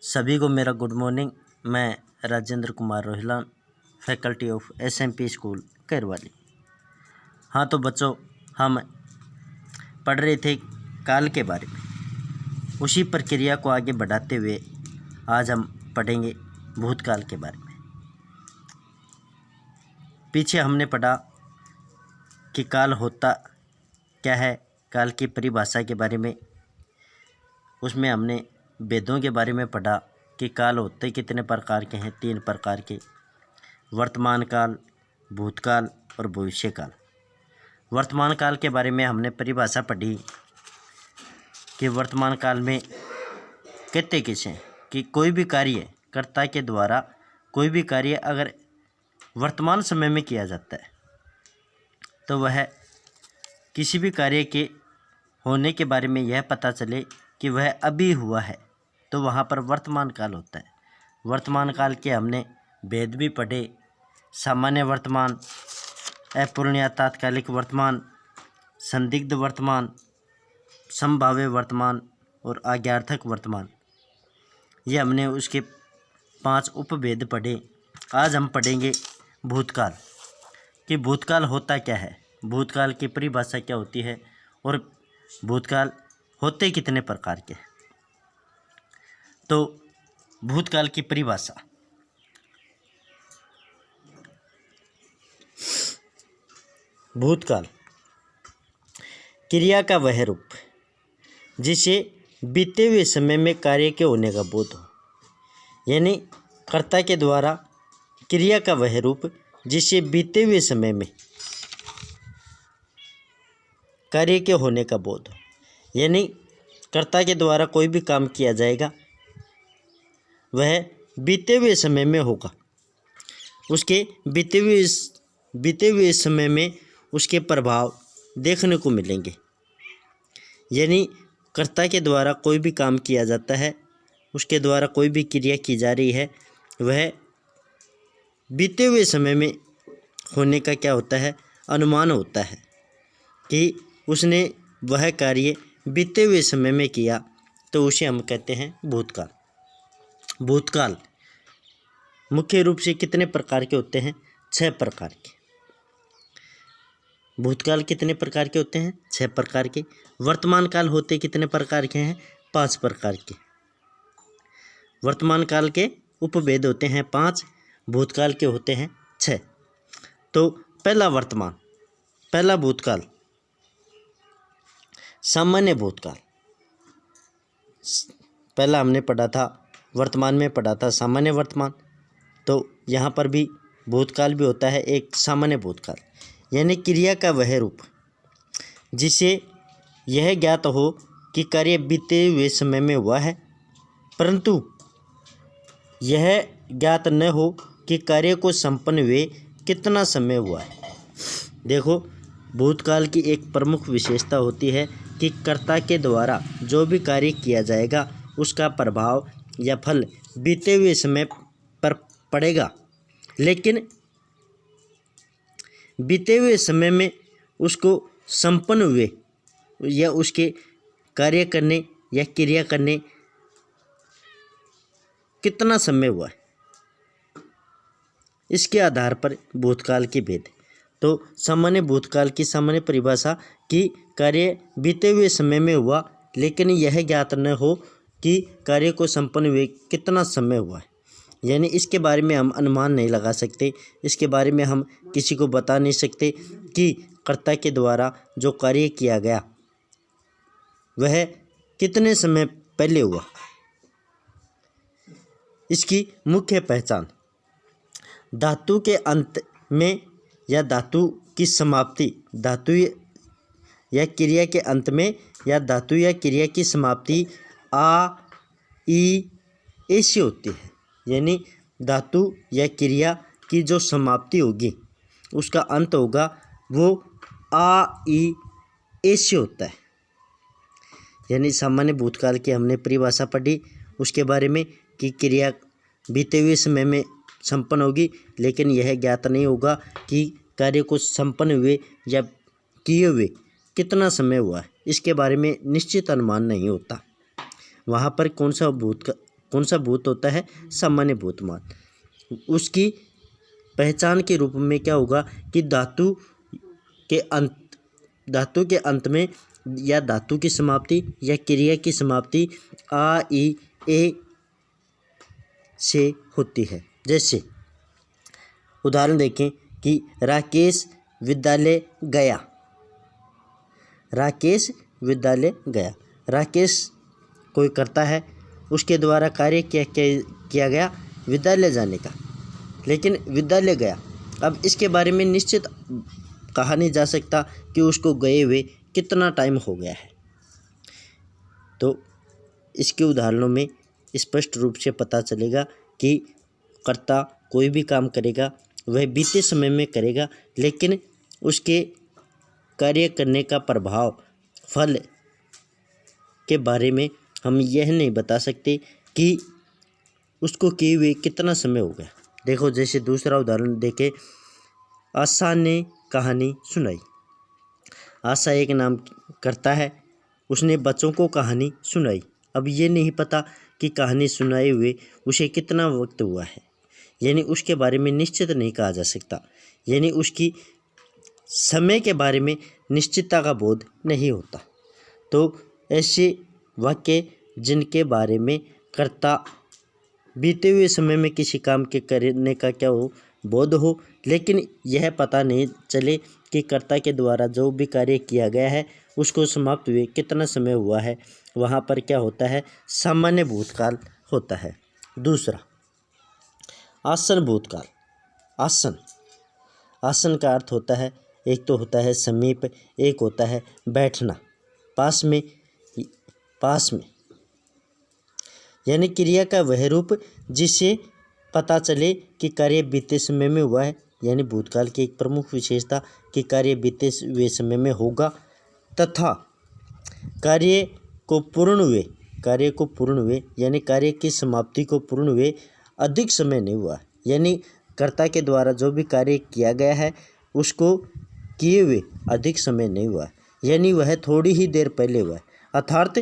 सभी को मेरा गुड मॉर्निंग। मैं Rajendra Kumar Rohilan, faculty of SMP school Kairwali. हाँ तो बच्चों, हम पढ़ रहे थे काल के बारे में। उसी प्रक्रिया को आगे बढ़ाते हुए आज हम पढ़ेंगे भूतकाल के बारे में। पीछे हमने पढ़ा कि काल होता क्या है, काल की परिभाषा के बारे में। उसमें हमने वेदों के बारे में पढ़ा कि काल होते कितने प्रकार के हैं, 3 प्रकार के: वर्तमान काल, भूतकाल और भविष्य काल। वर्तमान काल के बारे में हमने परिभाषा पढ़ी कि वर्तमान काल में कहते किसे कि कोई भी कार्य कर्ता के द्वारा कोई भी कार्य अगर वर्तमान समय में किया जाता है तो वह किसी भी कार्य के होने के बारे में यह पता चले कि वह अभी हुआ है तो वहाँ पर वर्तमान काल होता है। वर्तमान काल के हमने भेद भी पढ़े: सामान्य वर्तमान, अपूर्णीय तात्कालिक वर्तमान, संदिग्ध वर्तमान, संभाव्य वर्तमान और आज्ञार्थक वर्तमान। ये हमने उसके 5 उपभेद पढ़े। आज हम पढ़ेंगे भूतकाल कि भूतकाल होता क्या है, भूतकाल की परिभाषा क्या होती है और भूतकाल होते कितने प्रकार के। तो भूतकाल की परिभाषा: भूतकाल क्रिया का वह रूप जिसे बीते हुए समय में कार्य के होने का बोध हो, यानी कर्ता के द्वारा क्रिया का वह रूप जिसे बीते हुए समय में कार्य के होने का बोध हो, यानी कर्ता के द्वारा कोई भी काम किया जाएगा वह बीते हुए समय में होगा। उसके बीते हुए समय में उसके प्रभाव देखने को मिलेंगे। यानी कर्ता के द्वारा कोई भी काम किया जाता है, उसके द्वारा कोई भी क्रिया की जा रही है, वह बीते हुए समय में होने का क्या होता है, अनुमान होता है कि उसने वह कार्य बीते हुए समय में किया, तो उसे हम कहते हैं भूतकाल। भूतकाल मुख्य रूप से कितने प्रकार के होते हैं? 6 प्रकार के। भूतकाल कितने प्रकार के होते हैं? 6 प्रकार के। वर्तमान काल होते कितने प्रकार के हैं? 5 प्रकार के। वर्तमान काल के उपभेद होते हैं 5, भूतकाल के होते हैं 6। तो पहला भूतकाल सामान्य भूतकाल। पहला हमने पढ़ा था, वर्तमान में पढ़ा था सामान्य वर्तमान, तो यहाँ पर भी भूतकाल भी होता है एक सामान्य भूतकाल, यानी क्रिया का वह रूप जिसे यह ज्ञात हो कि कार्य बीते हुए समय में हुआ है, परंतु यह ज्ञात न हो कि कार्य को संपन्न हुए कितना समय हुआ है। देखो, भूतकाल की एक प्रमुख विशेषता होती है कि कर्ता के द्वारा जो भी कार्य किया जाएगा उसका प्रभाव या फल बीते हुए समय पर पड़ेगा, लेकिन बीते हुए समय में उसको संपन्न हुए या उसके कार्य करने या क्रिया करने कितना समय हुआ है, इसके आधार पर भूतकाल के भेद। तो सामान्य भूतकाल की सामान्य परिभाषा कि कार्य बीते हुए समय में हुआ लेकिन यह ज्ञात न हो कि कार्य को संपन्न हुए कितना समय हुआ है, यानी इसके बारे में हम अनुमान नहीं लगा सकते, इसके बारे में हम किसी को बता नहीं सकते कि कर्ता के द्वारा जो कार्य किया गया वह कितने समय पहले हुआ। इसकी मुख्य पहचान: धातु के अंत में या धातु की समाप्ति, धातु या क्रिया के अंत में या धातु या क्रिया की समाप्ति ऐसी होती है, यानी धातु या क्रिया की जो समाप्ति होगी उसका अंत होगा वो ऐसे होता है। यानी सामान्य भूतकाल की हमने परिभाषा पढ़ी उसके बारे में कि क्रिया बीते हुए समय में संपन्न होगी, लेकिन यह ज्ञात नहीं होगा कि कार्य को संपन्न हुए या किए हुए कितना समय हुआ है, इसके बारे में निश्चित अनुमान नहीं होता। वहाँ पर कौन सा कौन सा भूत होता है? सामान्य भूत मात्र। उसकी पहचान के रूप में क्या होगा कि धातु के अंत में या धातु की समाप्ति या क्रिया की समाप्ति आ ई ए से होती है। जैसे उदाहरण देखें कि राकेश विद्यालय गया। राकेश विद्यालय गया। राकेश कोई करता है, उसके द्वारा कार्य किया गया विद्यालय जाने का, लेकिन विद्यालय गया। अब इसके बारे में निश्चित कहा नहीं जा सकता कि उसको गए हुए कितना टाइम हो गया है। तो इसके उदाहरणों में स्पष्ट रूप से पता चलेगा कि कर्ता कोई भी काम करेगा वह बीते समय में करेगा, लेकिन उसके कार्य करने का प्रभाव फल के बारे में हम यह नहीं बता सकते कि उसको किए हुए कितना समय हो गया। देखो, जैसे दूसरा उदाहरण देखें, आशा ने कहानी सुनाई। आशा एक नाम करता है, उसने बच्चों को कहानी सुनाई। अब ये नहीं पता कि कहानी सुनाए हुए उसे कितना वक्त हुआ है, यानी उसके बारे में निश्चित नहीं कहा जा सकता, यानी उसकी समय के बारे में निश्चितता का बोध नहीं होता। तो ऐसे वाक्य जिनके बारे में कर्ता बीते हुए समय में किसी काम के करने का क्या हो, बोध हो, लेकिन यह पता नहीं चले कि कर्ता के द्वारा जो भी कार्य किया गया है उसको समाप्त हुए कितना समय हुआ है, वहाँ पर क्या होता है? सामान्य भूतकाल होता है। दूसरा, आसन भूतकाल। आसन का अर्थ होता है, एक तो होता है समीप, एक होता है बैठना, पास में, यानी क्रिया का वह रूप जिससे पता चले कि कार्य बीते समय में हुआ है। यानी भूतकाल की एक प्रमुख विशेषता कि कार्य बीते हुए समय में होगा तथा कार्य को पूर्ण हुए यानी कार्य की समाप्ति को पूर्ण हुए अधिक समय नहीं हुआ, यानी कर्ता के द्वारा जो भी कार्य किया गया है उसको किए हुए अधिक समय नहीं हुआ, यानी वह थोड़ी ही देर पहले हुआ है, अर्थात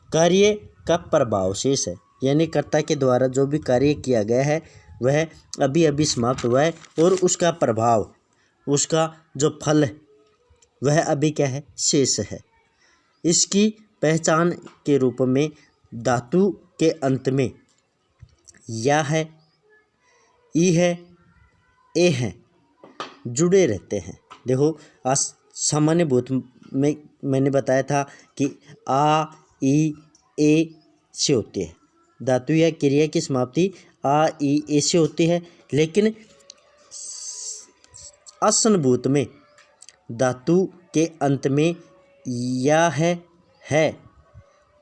कार्य का प्रभाव शेष है, यानी कर्ता के द्वारा जो भी कार्य किया गया है वह अभी अभी समाप्त हुआ है और उसका प्रभाव, उसका जो फल है वह अभी क्या है? शेष है। इसकी पहचान के रूप में धातु के अंत में या है, ई है, ए है जुड़े रहते हैं। देखो, सामान्य भूत में मैंने बताया था कि आ ई ए से होती है, धातु या क्रिया की समाप्ति आ ई ए से होती है, लेकिन आसन भूत में धातु के अंत में या है,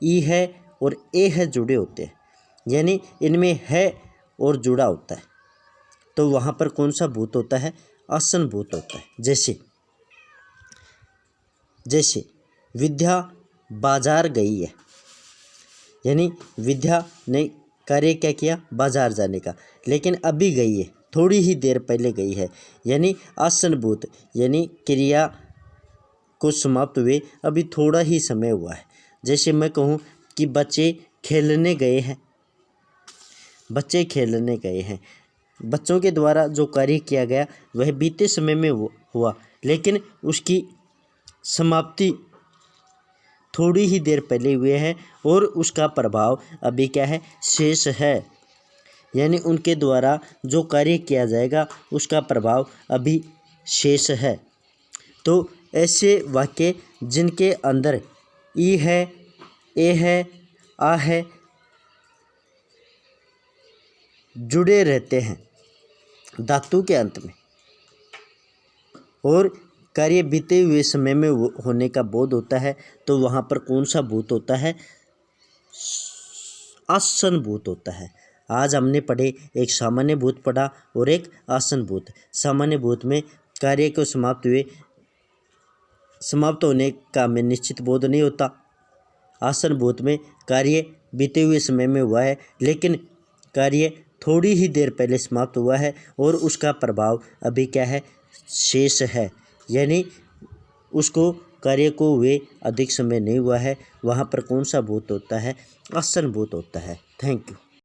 ई है और ए है जुड़े होते हैं, यानी इनमें है और जुड़ा होता है। तो वहाँ पर कौन सा भूत होता है? आसन भूत होता है। जैसे विद्या बाजार गई है, यानी विद्या ने कार्य क्या किया? बाजार जाने का, लेकिन अभी गई है, थोड़ी ही देर पहले गई है, यानी आसन भूत, यानी क्रिया को समाप्त हुए अभी थोड़ा ही समय हुआ है। जैसे मैं कहूँ कि बच्चे खेलने गए हैं, बच्चों के द्वारा जो कार्य किया गया वह बीते समय में हुआ, लेकिन उसकी समाप्ति थोड़ी ही देर पहले हुए हैं और उसका प्रभाव अभी क्या है? शेष है, यानी उनके द्वारा जो कार्य किया जाएगा उसका प्रभाव अभी शेष है। तो ऐसे वाक्य जिनके अंदर ई है, ए है, आ है जुड़े रहते हैं धातु के अंत में और कार्य बीते हुए समय में होने का बोध होता है, तो वहाँ पर कौन सा भूत होता है? आसन भूत होता है। आज हमने पढ़े, एक सामान्य भूत पढ़ा और एक आसन भूत। सामान्य भूत में कार्य को समाप्त होने का में निश्चित बोध नहीं होता। आसन भूत में कार्य बीते हुए समय में हुआ है, लेकिन कार्य थोड़ी ही देर पहले समाप्त हुआ है और उसका प्रभाव अभी क्या है? शेष है, यानी उसको कार्य को हुए अधिक समय नहीं हुआ है, वहाँ पर कौन सा भूत होता है? आसन भूत होता है। Thank you.